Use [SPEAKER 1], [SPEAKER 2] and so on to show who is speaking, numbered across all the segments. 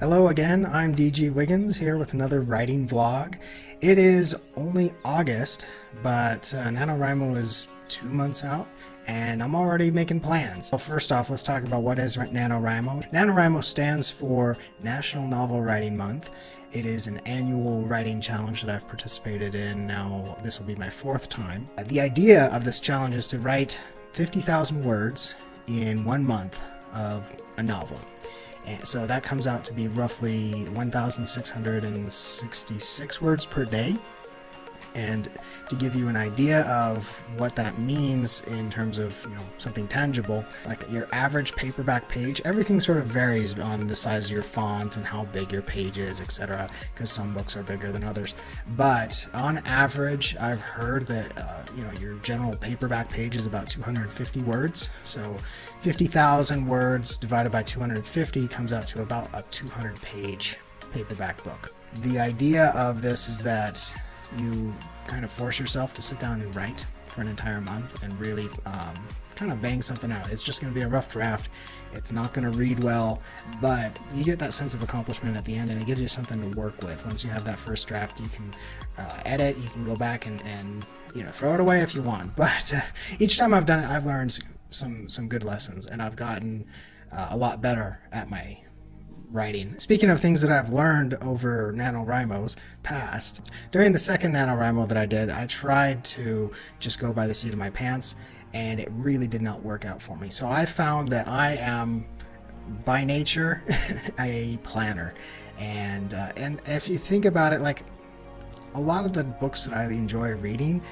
[SPEAKER 1] Hello again, I'm DG Wiggins here with another writing vlog. It is only August, but NaNoWriMo is 2 months out and I'm already making plans. So first off, let's talk about what is NaNoWriMo. NaNoWriMo stands for National Novel Writing Month. It is an annual writing challenge that I've participated in. Now, this will be my 4th time. The idea of this challenge is to write 50,000 words in 1 month of a novel. And so that comes out to be roughly 1,666 words per day. And to give you an idea of what that means in terms of, something tangible, like your average paperback page, everything sort of varies on the size of your font and how big your page is, etc. Because some books are bigger than others. But on average, I've heard that your general paperback page is about 250 words. So 50,000 words divided by 250 comes out to about a 200-page paperback book. The idea of this is that you kind of force yourself to sit down and write for an entire month and really kind of bang something out. It's just going to be a rough draft. It's not going to read well, but you get that sense of accomplishment at the end, and it gives you something to work with. Once you have that first draft, you can edit, you can go back and throw it away if you want. But each time I've done it, I've learned some good lessons, and I've gotten a lot better at my writing. Speaking of things that I've learned over NaNoWriMo's past, during the second NaNoWriMo that I did, I tried to just go by the seat of my pants, and it really did not work out for me. So I found that I am, by nature, a planner. And if you think about it, like a lot of the books that I enjoy reading,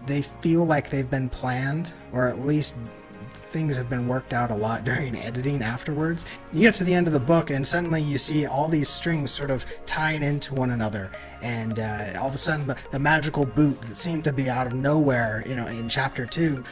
[SPEAKER 1] they feel like they've been planned, or at least things have been worked out a lot during editing afterwards. You get to the end of the book and suddenly you see all these strings sort of tying into one another, and all of a sudden the magical boot that seemed to be out of nowhere in chapter 2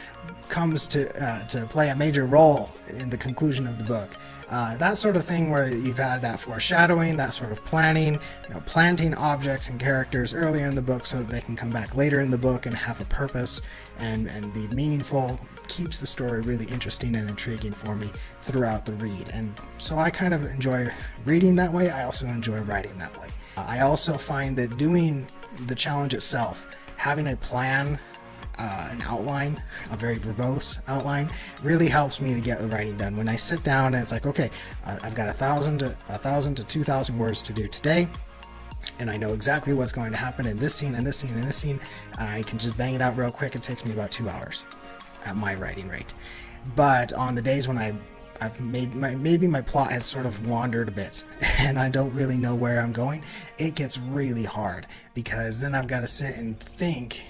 [SPEAKER 1] comes to play a major role in the conclusion of the book. That sort of thing where you've had that foreshadowing, that sort of planning, planting objects and characters earlier in the book so that they can come back later in the book and have a purpose and be meaningful, keeps the story really interesting and intriguing for me throughout the read. And so I kind of enjoy reading that way. I also enjoy writing that way. I also find that doing the challenge itself, having a plan, an outline, a very verbose outline, really helps me to get the writing done. When I sit down and it's like, okay, I've got 1,000 to 2,000 words to do today, and I know exactly what's going to happen in this scene and this scene and this scene, I can just bang it out real quick. It takes me about 2 hours at my writing rate. But on the days when I've maybe my plot has sort of wandered a bit and I don't really know where I'm going, it gets really hard, because then I've got to sit and think,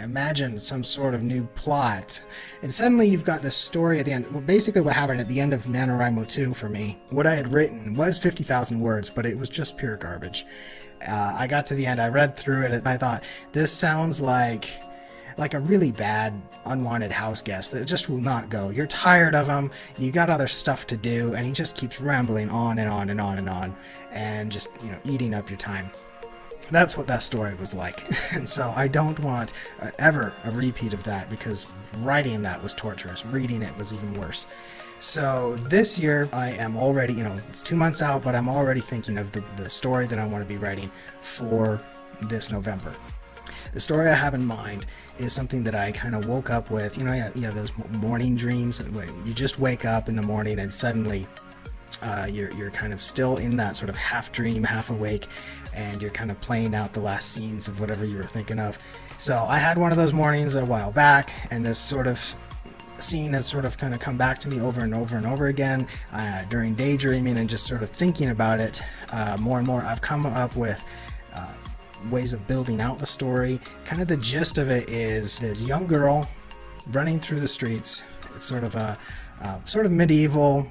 [SPEAKER 1] imagine some sort of new plot, and suddenly you've got this story at the end. Well, basically what happened at the end of NaNoWriMo 2 for me, what I had written was 50,000 words, but it was just pure garbage. I got to the end, I read through it, and I thought, this sounds like a really bad unwanted house guest that just will not go. You're tired of him, you got other stuff to do, and he just keeps rambling on and on and on and on, and just eating up your time. That's what that story was like. And so I don't want ever a repeat of that, because writing that was torturous. Reading it was even worse. So this year I am already, it's 2 months out, but I'm already thinking of the story that I want to be writing for this November. The story I have in mind is something that I kind of woke up with. You have those morning dreams where you just wake up in the morning and suddenly you're kind of still in that sort of half dream, half awake, and you're kind of playing out the last scenes of whatever you were thinking of. So I had one of those mornings a while back, and this sort of scene has sort of kind of come back to me over and over and over again during daydreaming and just sort of thinking about it more and more. I've come up with ways of building out the story. Kind of the gist of it is this young girl running through the streets. It's sort of a medieval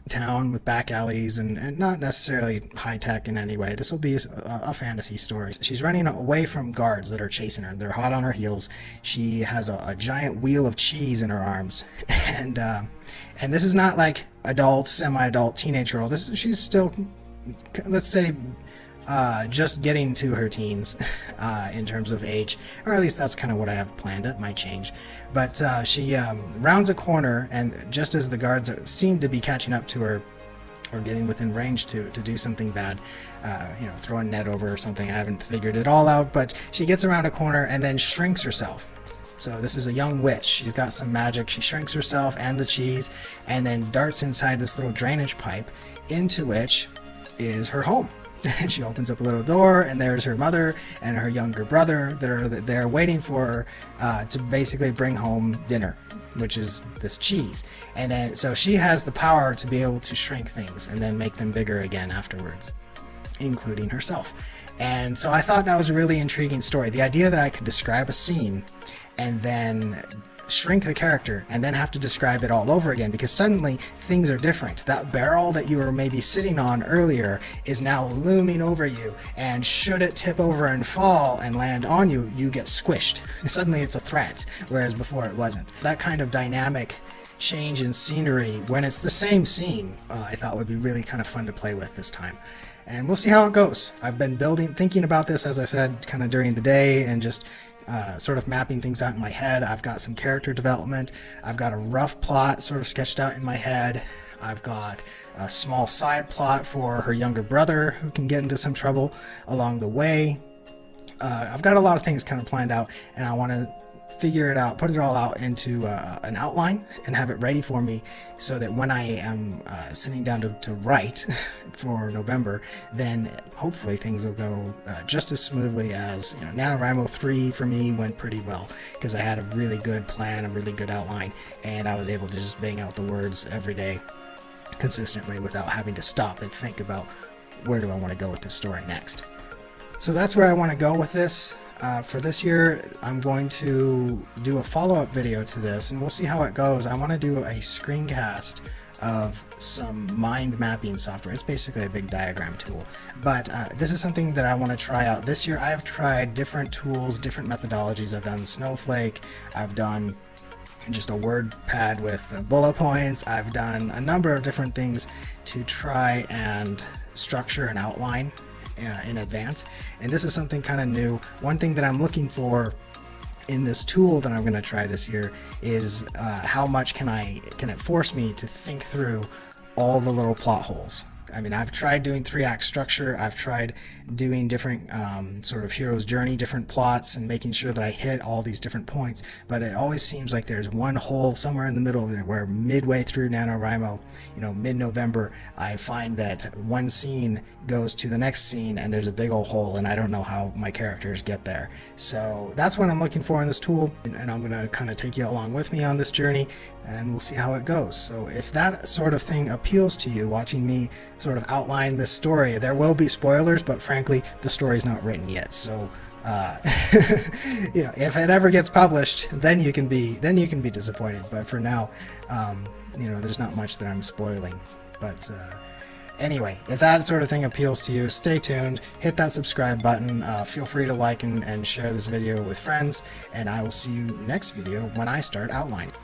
[SPEAKER 1] town with back alleys and not necessarily high tech in any way. This will be a fantasy story. She's running away from guards that are chasing her. They're hot on her heels. She has a giant wheel of cheese in her arms, and this is not like adult, semi-adult, teenage girl. She's still, let's say, just getting to her teens in terms of age, or at least that's kind of what I have planned. It might change, but she rounds a corner, and just as the guards seem to be catching up to her, or getting within range to do something bad, throw a net over or something. I haven't figured it all out, but she gets around a corner and then shrinks herself. So this is a young witch. She's got some magic. She shrinks herself and the cheese and then darts inside this little drainage pipe, into which is her home. And she opens up a little door, and there's her mother and her younger brother that are there waiting for her to basically bring home dinner, which is this cheese. And then so she has the power to be able to shrink things and then make them bigger again afterwards, including herself. And so I thought that was a really intriguing story. The idea that I could describe a scene and then shrink the character and then have to describe it all over again, because suddenly things are different. That barrel that you were maybe sitting on earlier is now looming over you, and should it tip over and fall and land on you, you get squished. Suddenly it's a threat, whereas before it wasn't. That kind of dynamic change in scenery when it's the same scene, I thought would be really kind of fun to play with this time. And we'll see how it goes. I've been thinking about this, as I said, kind of during the day, and just sort of mapping things out in my head. I've got some character development. I've got a rough plot sort of sketched out in my head. I've got a small side plot for her younger brother who can get into some trouble along the way. I've got a lot of things kind of planned out, and I want to figure it out, put it all out into an outline and have it ready for me, so that when I am sitting down to write for November, then hopefully things will go just as smoothly as, NaNoWriMo 3 for me went pretty well, because I had a really good plan, a really good outline, and I was able to just bang out the words every day consistently without having to stop and think about where do I want to go with this story next. So that's where I want to go with this. For this year, I'm going to do a follow-up video to this, and we'll see how it goes. I want to do a screencast of some mind mapping software. It's basically a big diagram tool, but this is something that I want to try out this year. I've tried different tools, different methodologies. I've done Snowflake, I've done just a word pad with bullet points. I've done a number of different things to try and structure an outline in advance, and this is something kind of new. One thing that I'm looking for in this tool that I'm going to try this year is how much can it force me to think through all the little plot holes. I mean, I've tried doing 3-act structure, I've tried doing different sort of hero's journey, different plots, and making sure that I hit all these different points, but it always seems like there's one hole somewhere in the middle there where midway through NaNoWriMo, mid-November, I find that one scene goes to the next scene and there's a big old hole, and I don't know how my characters get there. So that's what I'm looking for in this tool, and I'm going to kind of take you along with me on this journey, and we'll see how it goes. So if that sort of thing appeals to you, watching me sort of outline this story, there will be spoilers, but frankly, the story's not written yet. So if it ever gets published, then you can be disappointed. But for now, there's not much that I'm spoiling. But anyway, if that sort of thing appeals to you, stay tuned, hit that subscribe button, feel free to like and share this video with friends, and I will see you next video when I start outlining.